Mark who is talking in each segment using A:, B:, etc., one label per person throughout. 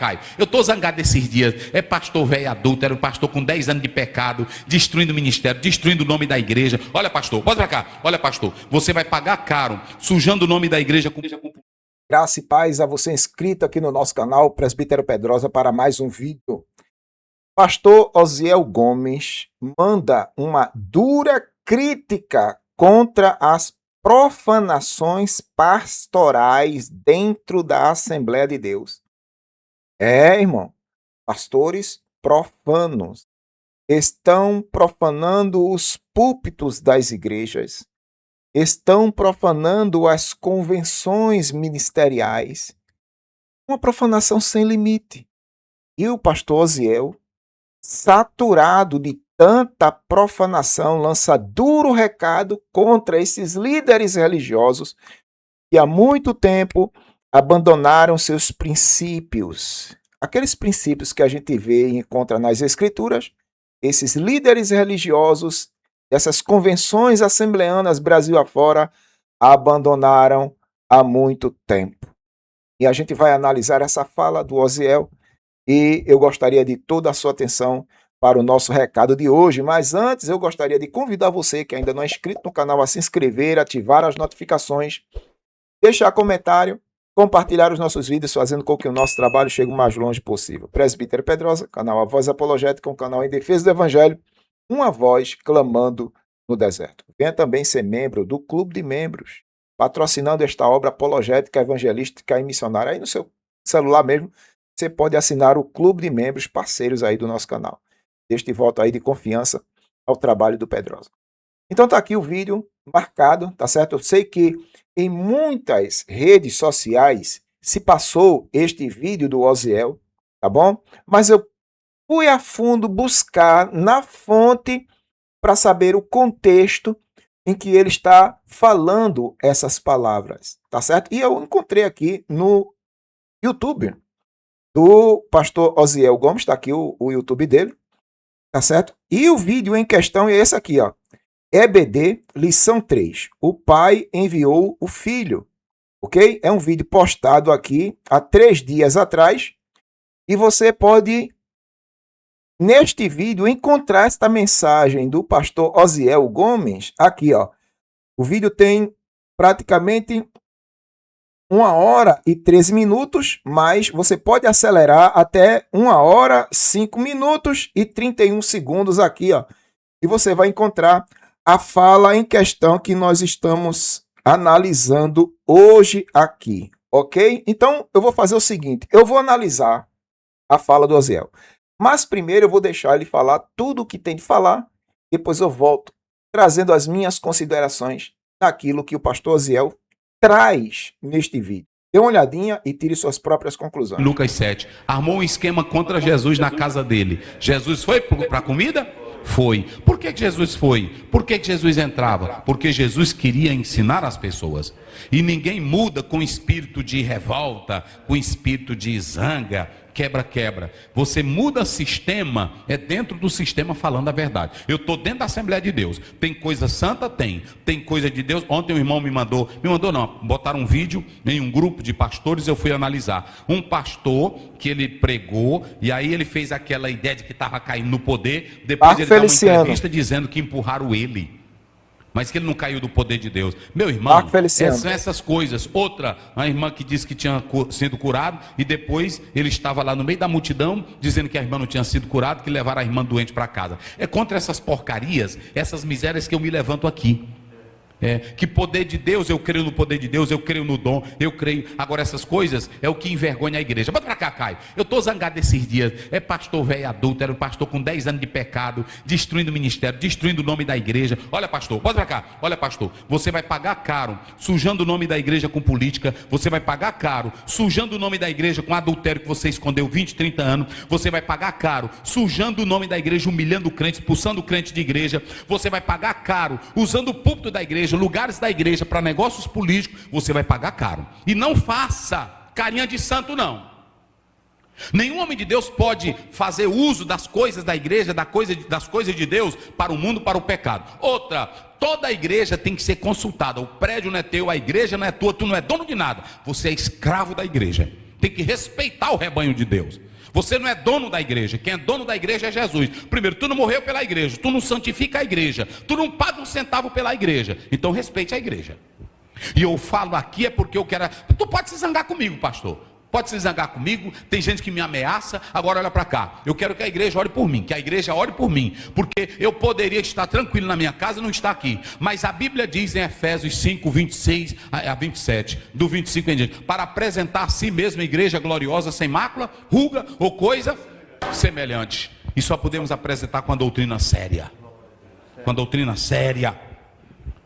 A: Caio. Eu estou zangado esses dias. É pastor velho adúltero, pastor com 10 anos de pecado, destruindo o ministério, destruindo o nome da igreja. Olha, pastor, pode pra cá. Olha, pastor, você vai pagar caro, sujando o nome da igreja com...
B: Graça e paz a você inscrito aqui no nosso canal Presbítero Pedrosa para mais um vídeo. Pastor Osiel Gomes manda uma dura crítica contra as profanações pastorais dentro da Assembleia de Deus. Irmão, pastores profanos estão profanando os púlpitos das igrejas, estão profanando as convenções ministeriais, uma profanação sem limite. E o pastor Osiel, saturado de tanta profanação, lança duro recado contra esses líderes religiosos que há muito tempo abandonaram seus princípios. Aqueles princípios que a gente vê e encontra nas Escrituras, esses líderes religiosos dessas convenções assembleanas Brasil afora abandonaram há muito tempo. E a gente vai analisar essa fala do Osiel e eu gostaria de toda a sua atenção para o nosso recado de hoje. Mas antes eu gostaria de convidar você que ainda não é inscrito no canal a se inscrever, ativar as notificações, deixar comentário, compartilhar os nossos vídeos, fazendo com que o nosso trabalho chegue o mais longe possível. Presbítero Pedrosa, canal A Voz Apologética, um canal em defesa do Evangelho, uma voz clamando no deserto. Venha também ser membro do Clube de Membros, patrocinando esta obra apologética, evangelística e missionária. Aí no seu celular mesmo, você pode assinar o Clube de Membros, parceiros aí do nosso canal. Deste voto aí de confiança ao trabalho do Pedrosa. Então tá aqui o vídeo marcado, tá certo? Eu sei que em muitas redes sociais se passou este vídeo do Osiel, tá bom? Mas eu fui a fundo buscar na fonte para saber o contexto em que ele está falando essas palavras, tá certo? E eu encontrei aqui no YouTube do pastor Osiel Gomes, está aqui o YouTube dele, tá certo? E o vídeo em questão é esse aqui, ó. EBD, lição 3. O pai enviou o filho, ok? É um vídeo postado aqui há 3 dias atrás e você pode, neste vídeo, encontrar esta mensagem do pastor Osiel Gomes aqui, ó. O vídeo tem praticamente 1h13, mas você pode acelerar até 1h05 e 31 segundos aqui, ó. E você vai encontrar a fala em questão que nós estamos analisando hoje aqui, ok? Então, eu vou fazer o seguinte, eu vou analisar a fala do Osiel, mas primeiro eu vou deixar ele falar tudo o que tem de falar, depois eu volto trazendo as minhas considerações daquilo que o pastor Osiel traz neste vídeo. Dê uma olhadinha e tire suas próprias conclusões.
A: Lucas 7, armou um esquema contra Jesus na casa dele. Jesus foi para a comida? Foi. Por que Jesus foi? Por que Jesus entrava? Porque Jesus queria ensinar as pessoas. E ninguém muda com espírito de revolta, com espírito de zanga, quebra-quebra. Você muda sistema, é dentro do sistema falando a verdade. Eu estou dentro da Assembleia de Deus. Tem coisa santa? Tem coisa de Deus. Ontem um irmão me mandou não, botaram um vídeo em um grupo de pastores, eu fui analisar. Um pastor que ele pregou, e aí ele fez aquela ideia de que estava caindo no poder, depois ele dá uma entrevista dizendo que empurraram ele. Mas que ele não caiu do poder de Deus. Meu irmão, são essas coisas. Outra, a irmã que disse que tinha sido curado, e depois ele estava lá no meio da multidão, dizendo que a irmã não tinha sido curada, que levaram a irmã doente para casa. É contra essas porcarias, essas misérias que eu me levanto aqui. Que poder de Deus, eu creio no poder de Deus, eu creio no dom, eu creio. Agora essas coisas é o que envergonha a igreja. Bota pra cá, Caio. Eu estou zangado esses dias. É pastor velho adúltero, pastor com 10 anos de pecado, destruindo o ministério, destruindo o nome da igreja. Olha, pastor, bota pra cá. Olha, pastor, você vai pagar caro sujando o nome da igreja com política. Você vai pagar caro sujando o nome da igreja com adultério que você escondeu 20, 30 anos. Você vai pagar caro sujando o nome da igreja, humilhando o crente, expulsando o crente de igreja. Você vai pagar caro usando o púlpito da igreja, lugares da igreja para negócios políticos. Você vai pagar caro. E não faça carinha de santo, não. Nenhum homem de Deus pode fazer uso das coisas da igreja, das coisas de Deus para o mundo, para o pecado. Outra, toda a igreja tem que ser consultada. O prédio não é teu, a igreja não é tua, tu não é dono de nada. Você é escravo da igreja. tem que respeitar o rebanho de Deus. Você não é dono da igreja, quem é dono da igreja é Jesus. Primeiro, tu não morreu pela igreja, tu não santifica a igreja, tu não paga um centavo pela igreja, então respeite a igreja. E eu falo aqui é porque eu quero. Tu pode se zangar comigo, pastor, pode se zangar comigo, tem gente que me ameaça. Agora olha para cá, eu quero que a igreja ore por mim, que a igreja ore por mim, porque eu poderia estar tranquilo na minha casa e não estar aqui, mas a Bíblia diz em Efésios 5, 26 a 27, do 25 em diante, para apresentar a si mesma a igreja gloriosa, sem mácula, ruga ou coisa semelhante. E só podemos apresentar com a doutrina séria. Com a doutrina séria.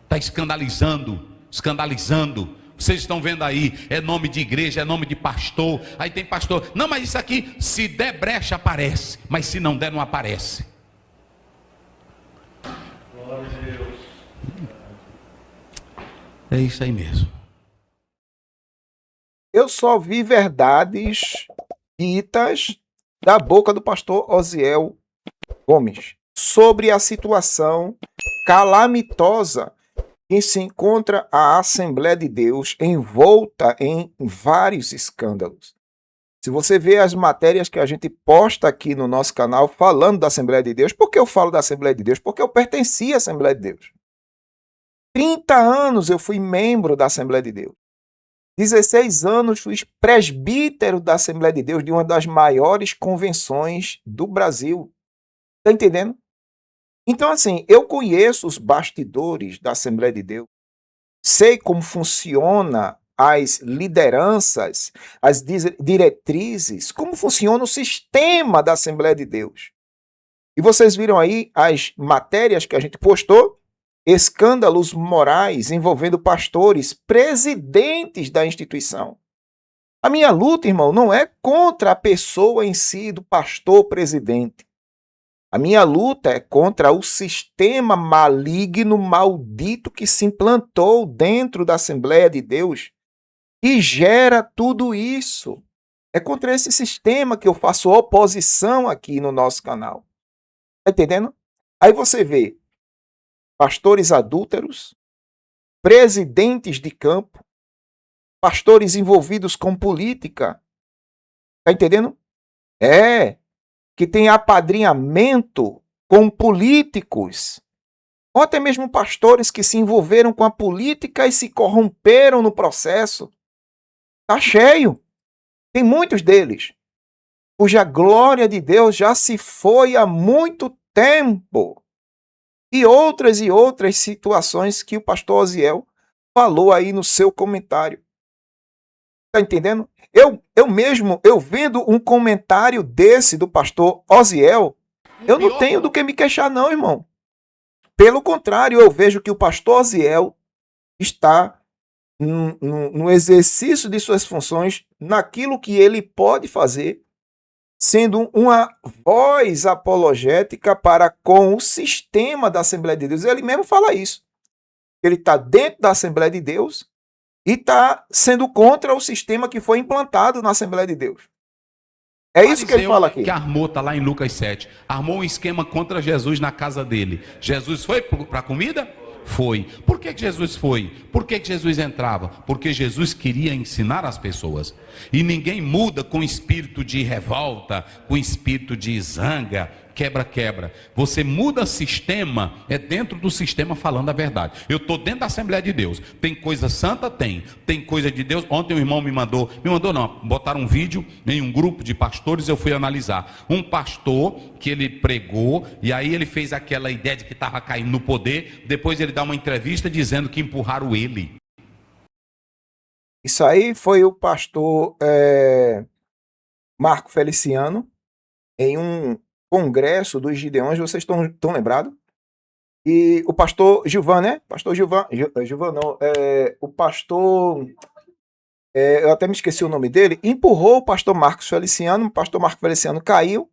A: Está escandalizando. Vocês estão vendo aí, é nome de igreja, é nome de pastor. Aí tem pastor, não, mas isso aqui, se der brecha aparece, mas se não der, não aparece. Glória a Deus. É isso aí mesmo.
B: Eu só vi verdades ditas da boca do pastor Osiel Gomes sobre a situação calamitosa em se encontra a Assembleia de Deus envolta em vários escândalos. Se você vê as matérias que a gente posta aqui no nosso canal falando da Assembleia de Deus, por que eu falo da Assembleia de Deus? Porque eu pertenci à Assembleia de Deus. 30 anos eu fui membro da Assembleia de Deus. 16 anos fui presbítero da Assembleia de Deus, de uma das maiores convenções do Brasil. Está entendendo? Então, assim, eu conheço os bastidores da Assembleia de Deus, sei como funciona as lideranças, as diretrizes, como funciona o sistema da Assembleia de Deus. E vocês viram aí as matérias que a gente postou, escândalos morais envolvendo pastores, presidentes da instituição. A minha luta, irmão, não é contra a pessoa em si do pastor presidente. A minha luta é contra o sistema maligno, maldito que se implantou dentro da Assembleia de Deus e gera tudo isso. É contra esse sistema que eu faço oposição aqui no nosso canal. Tá entendendo? Aí você vê pastores adúlteros, presidentes de campo, pastores envolvidos com política. Tá entendendo? Que tem apadrinhamento com políticos, ou até mesmo pastores que se envolveram com a política e se corromperam no processo. Está cheio. Tem muitos deles, cuja glória de Deus já se foi há muito tempo. E outras situações que o pastor Osiel falou aí no seu comentário. Está entendendo? Eu vendo um comentário desse do pastor Osiel, eu não tenho do que me queixar não, irmão. Pelo contrário, eu vejo que o pastor Osiel está no exercício de suas funções, naquilo que ele pode fazer, sendo uma voz apologética para com o sistema da Assembleia de Deus. Ele mesmo fala isso. Ele está dentro da Assembleia de Deus e está sendo contra o sistema que foi implantado na Assembleia de Deus. É isso que ele fala aqui.
A: Que armou, está lá em Lucas 7, armou um esquema contra Jesus na casa dele. Jesus foi para a comida? Foi. Por que Jesus foi? Por que Jesus entrava? Porque Jesus queria ensinar as pessoas. E ninguém muda com espírito de revolta, com espírito de zanga, quebra-quebra. Você muda sistema, é dentro do sistema falando a verdade. Eu estou dentro da Assembleia de Deus. Tem coisa santa? Tem coisa de Deus. Ontem um irmão botaram um vídeo em um grupo de pastores, eu fui analisar. Um pastor que ele pregou, e aí ele fez aquela ideia de que estava caindo no poder, depois ele dá uma entrevista dizendo que empurraram ele.
B: Isso aí foi o pastor Marco Feliciano, em um congresso dos Gideões, vocês estão lembrados? E o pastor Gilvan, né? Pastor Gilvan não, o pastor, eu até me esqueci o nome dele, empurrou o pastor Marcos Feliciano, o pastor Marco Feliciano caiu,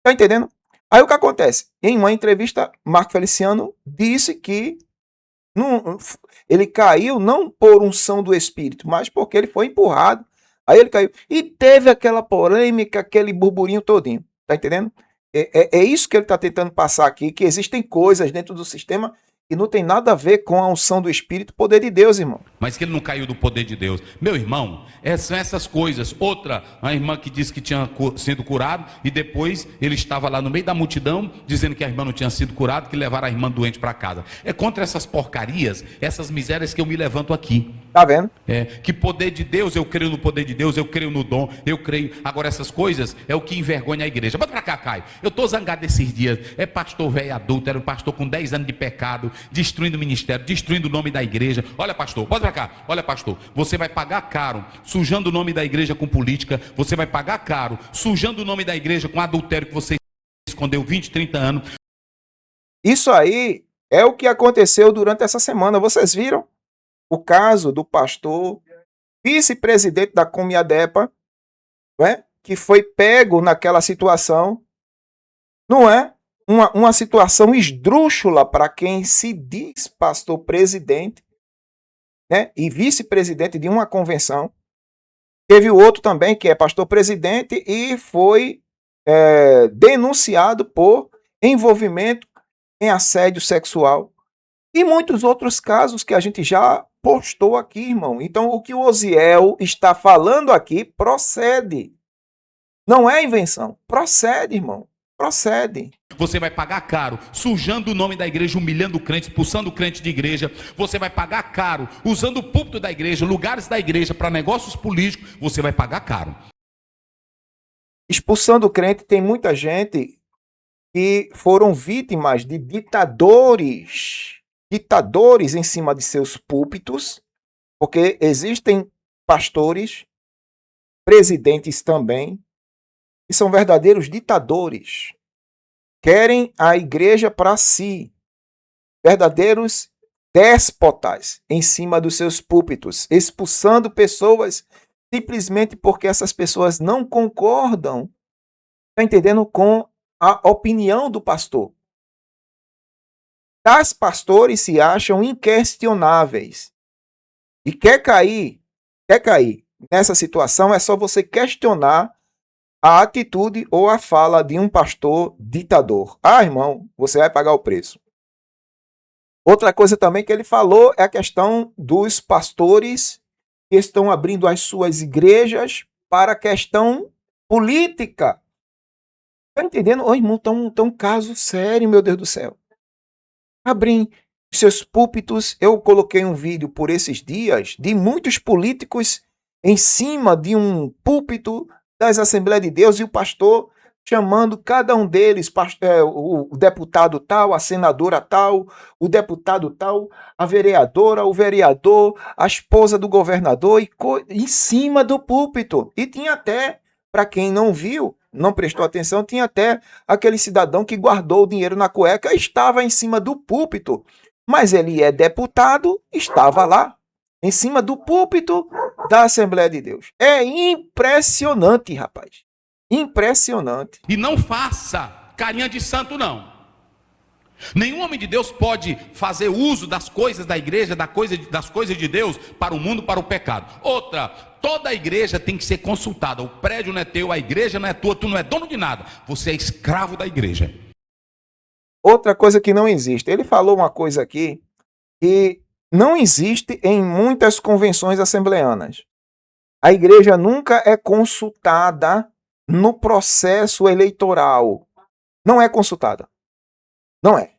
B: tá entendendo? Aí o que acontece? Em uma entrevista, Marco Feliciano disse que ele caiu não por unção do Espírito, mas porque ele foi empurrado, aí ele caiu, e teve aquela polêmica, aquele burburinho todinho, tá entendendo? É isso que ele está tentando passar aqui, que existem coisas dentro do sistema E não tem nada a ver com a unção do Espírito, poder de Deus, irmão.
A: Mas que ele não caiu do poder de Deus. Meu irmão, são essas coisas. Outra, a irmã que disse que tinha sido curado e depois ele estava lá no meio da multidão dizendo que a irmã não tinha sido curada, que levaram a irmã doente para casa. É contra essas porcarias, essas misérias que eu me levanto aqui.
B: Tá vendo?
A: Que poder de Deus, eu creio no poder de Deus, eu creio no dom, eu creio. Agora essas coisas é o que envergonha a igreja. Bota pra cá, Caio. Eu tô zangado esses dias. É pastor velho adulto, era um pastor com 10 anos de pecado, destruindo o ministério, destruindo o nome da igreja. Olha, pastor, bota pra cá. Olha, pastor, você vai pagar caro, sujando o nome da igreja com política. Você vai pagar caro, sujando o nome da igreja com adultério que você escondeu 20, 30 anos.
B: Isso aí é o que aconteceu durante essa semana. Vocês viram? O caso do pastor, vice-presidente da Comiadepa, não é? Que foi pego naquela situação, não é? Uma situação esdrúxula para quem se diz pastor presidente, né? E vice-presidente de uma convenção. Teve o outro também, que é pastor presidente, e foi denunciado por envolvimento em assédio sexual. E muitos outros casos que a gente já postou aqui, irmão. Então, o que o Osiel está falando aqui procede. Não é invenção. Procede, irmão. Procede.
A: Você vai pagar caro, sujando o nome da igreja, humilhando o crente, expulsando o crente de igreja. Você vai pagar caro, usando o púlpito da igreja, lugares da igreja para negócios políticos. Você vai pagar caro.
B: Expulsando o crente, tem muita gente que foram vítimas de ditadores em cima de seus púlpitos, porque existem pastores, presidentes também, que são verdadeiros ditadores, querem a igreja para si, verdadeiros déspotas em cima dos seus púlpitos, expulsando pessoas simplesmente porque essas pessoas não concordam, tá entendendo, com a opinião do pastor. Tais pastores se acham inquestionáveis. E quer cair nessa situação, é só você questionar a atitude ou a fala de um pastor ditador. Ah, irmão, você vai pagar o preço. Outra coisa também que ele falou é a questão dos pastores que estão abrindo as suas igrejas para a questão política. Tá entendendo? Ô, irmão, tá um caso sério, meu Deus do céu. Abrem seus púlpitos. Eu coloquei um vídeo por esses dias de muitos políticos em cima de um púlpito das Assembleias de Deus e o pastor chamando cada um deles, o deputado tal, a senadora tal, o deputado tal, a vereadora, o vereador, a esposa do governador, em cima do púlpito. E tinha até, para quem não viu, não prestou atenção, tinha até aquele cidadão que guardou o dinheiro na cueca, estava em cima do púlpito, mas ele é deputado, estava lá, em cima do púlpito da Assembleia de Deus. É impressionante, rapaz. Impressionante.
A: E não faça carinha de santo, não. Nenhum homem de Deus pode fazer uso das coisas da igreja, das coisas de Deus para o mundo, para o pecado. Outra, toda a igreja tem que ser consultada. O prédio não é teu, a igreja não é tua, tu não é dono de nada. Você é escravo da igreja.
B: Outra coisa que não existe. Ele falou uma coisa aqui que não existe em muitas convenções assembleanas. A igreja nunca é consultada no processo eleitoral. Não é consultada. Não é.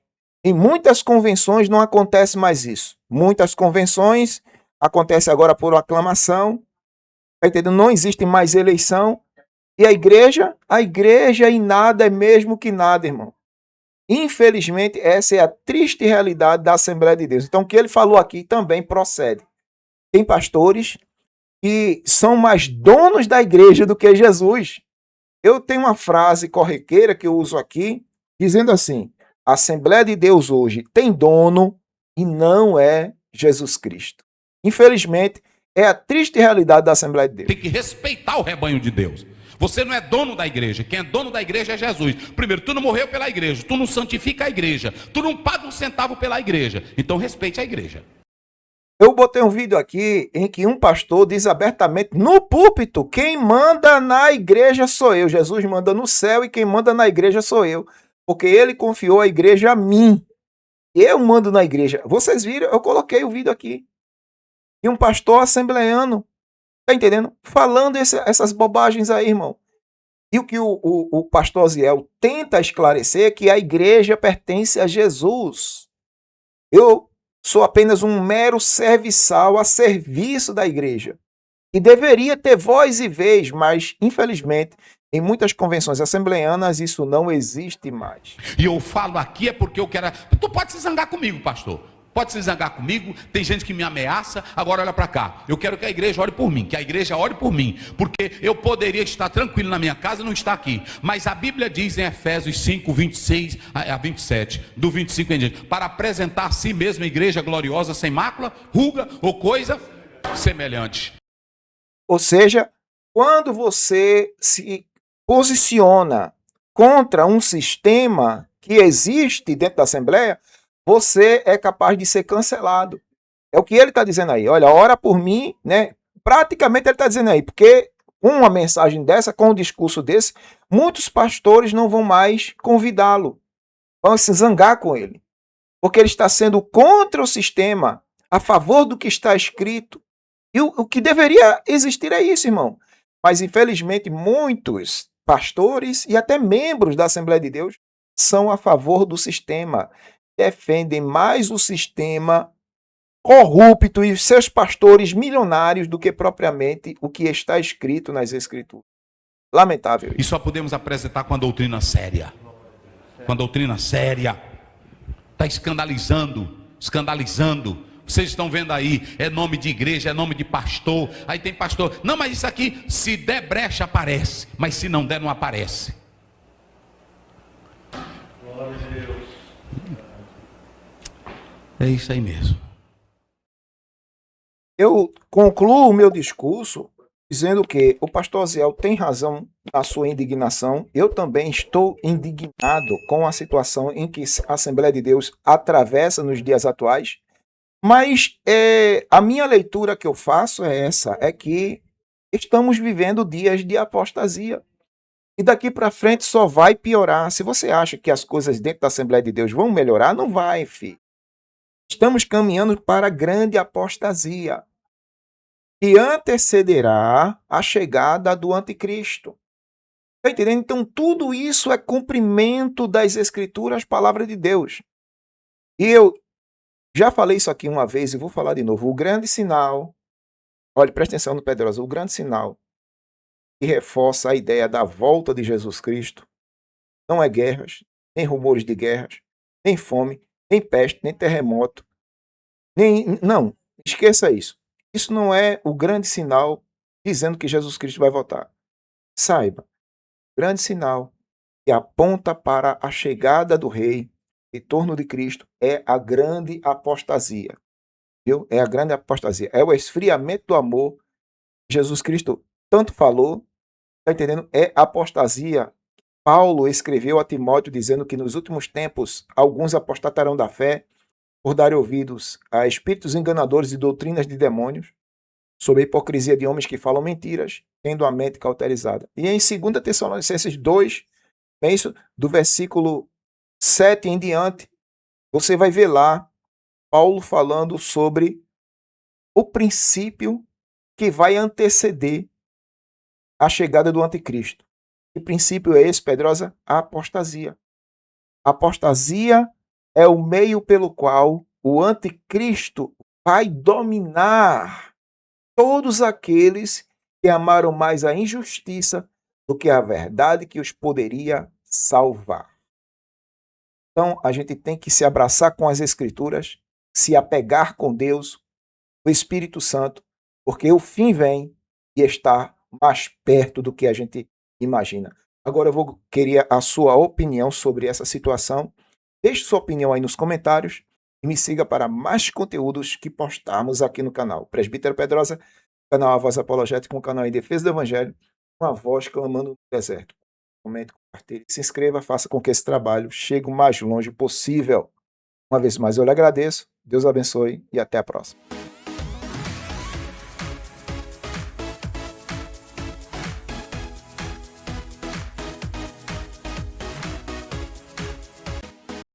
B: Em muitas convenções não acontece mais isso. Muitas convenções acontece agora por aclamação. Tá entendendo? Não existe mais eleição. E a igreja em nada é mesmo que nada, irmão. Infelizmente, essa é a triste realidade da Assembleia de Deus. Então, o que ele falou aqui também procede. Tem pastores que são mais donos da igreja do que Jesus. Eu tenho uma frase corriqueira que eu uso aqui, dizendo assim: a Assembleia de Deus hoje tem dono e não é Jesus Cristo. Infelizmente, é a triste realidade da Assembleia de Deus.
A: Tem que respeitar o rebanho de Deus. Você não é dono da igreja. Quem é dono da igreja é Jesus. Primeiro, tu não morreu pela igreja, tu não santifica a igreja, tu não paga um centavo pela igreja. Então respeite a igreja.
B: Eu botei um vídeo aqui em que um pastor diz abertamente no púlpito: quem manda na igreja sou eu. Jesus manda no céu e quem manda na igreja sou eu. Porque ele confiou a igreja a mim. Eu mando na igreja. Vocês viram? Eu coloquei o vídeo aqui. E um pastor assembleano, tá entendendo? Falando essas bobagens aí, irmão. E o que o pastor Osiel tenta esclarecer é que a igreja pertence a Jesus. Eu sou apenas um mero serviçal a serviço da igreja. E deveria ter voz e vez, mas, infelizmente, em muitas convenções assembleanas isso não existe mais.
A: E eu falo aqui é porque eu quero. Tu pode se zangar comigo, pastor. Pode se zangar comigo. Tem gente que me ameaça. Agora olha para cá. Eu quero que a igreja ore por mim. Que a igreja ore por mim. Porque eu poderia estar tranquilo na minha casa e não estar aqui. Mas a Bíblia diz em Efésios 5, 26 a 27, do 25 em diante, para apresentar a si mesmo a igreja gloriosa, sem mácula, ruga ou coisa semelhante.
B: Ou seja, quando você se posiciona contra um sistema que existe dentro da Assembleia, você é capaz de ser cancelado. É o que ele está dizendo aí. Olha, ora por mim, né? Praticamente ele está dizendo aí, porque com uma mensagem dessa, com um discurso desse, muitos pastores não vão mais convidá-lo, vão se zangar com ele, porque ele está sendo contra o sistema, a favor do que está escrito. E o que deveria existir é isso, irmão. Mas, infelizmente, muitos pastores e até membros da Assembleia de Deus são a favor do sistema, defendem mais o sistema corrupto e seus pastores milionários do que propriamente o que está escrito nas Escrituras. Lamentável.
A: E só podemos apresentar com a doutrina séria. Com a doutrina séria. Está escandalizando. Vocês estão vendo aí, é nome de igreja, é nome de pastor. Aí tem pastor, não, mas isso aqui, se der brecha aparece, mas se não der, não aparece.
C: Glória a Deus.
A: É isso aí mesmo.
B: Eu concluo o meu discurso dizendo que o pastor Osiel tem razão na sua indignação. Eu também estou indignado com a situação em que a Assembleia de Deus atravessa nos dias atuais. Mas a minha leitura que eu faço é essa, é que estamos vivendo dias de apostasia. E daqui para frente só vai piorar. Se você acha que as coisas dentro da Assembleia de Deus vão melhorar, não vai, filho. Estamos caminhando para a grande apostasia, que antecederá a chegada do anticristo. Está entendendo? Então tudo isso é cumprimento das Escrituras, palavra de Deus. E eu já falei isso aqui uma vez e vou falar de novo. O grande sinal, olha, presta atenção no Pedrosa, o grande sinal que reforça a ideia da volta de Jesus Cristo não é guerras, nem rumores de guerras, nem fome, nem peste, nem terremoto, não, esqueça isso. Isso não é o grande sinal dizendo que Jesus Cristo vai voltar. Saiba, o grande sinal que aponta para a chegada do Rei, retorno de Cristo, é a grande apostasia. Viu? É a grande apostasia. É o esfriamento do amor. Jesus Cristo tanto falou, está entendendo? É apostasia. Paulo escreveu a Timóteo dizendo que nos últimos tempos alguns apostatarão da fé por dar ouvidos a espíritos enganadores e doutrinas de demônios, sobre a hipocrisia de homens que falam mentiras, tendo a mente cauterizada. E em 2 Tessalonicenses 2, é isso, do versículo 7 em diante, você vai ver lá Paulo falando sobre o princípio que vai anteceder a chegada do anticristo. Que princípio é esse, Pedrosa? A apostasia. A apostasia é o meio pelo qual o anticristo vai dominar todos aqueles que amaram mais a injustiça do que a verdade que os poderia salvar. Então, a gente tem que se abraçar com as Escrituras, se apegar com Deus, o Espírito Santo, porque o fim vem e está mais perto do que a gente imagina. Agora eu queria a sua opinião sobre essa situação. Deixe sua opinião aí nos comentários e me siga para mais conteúdos que postarmos aqui no canal. Presbítero Pedrosa, canal A Voz Apologética, um canal em defesa do Evangelho, uma voz clamando no deserto. Comente, compartilhe, se inscreva, faça com que esse trabalho chegue o mais longe possível. Uma vez mais eu lhe agradeço, Deus abençoe e até a próxima.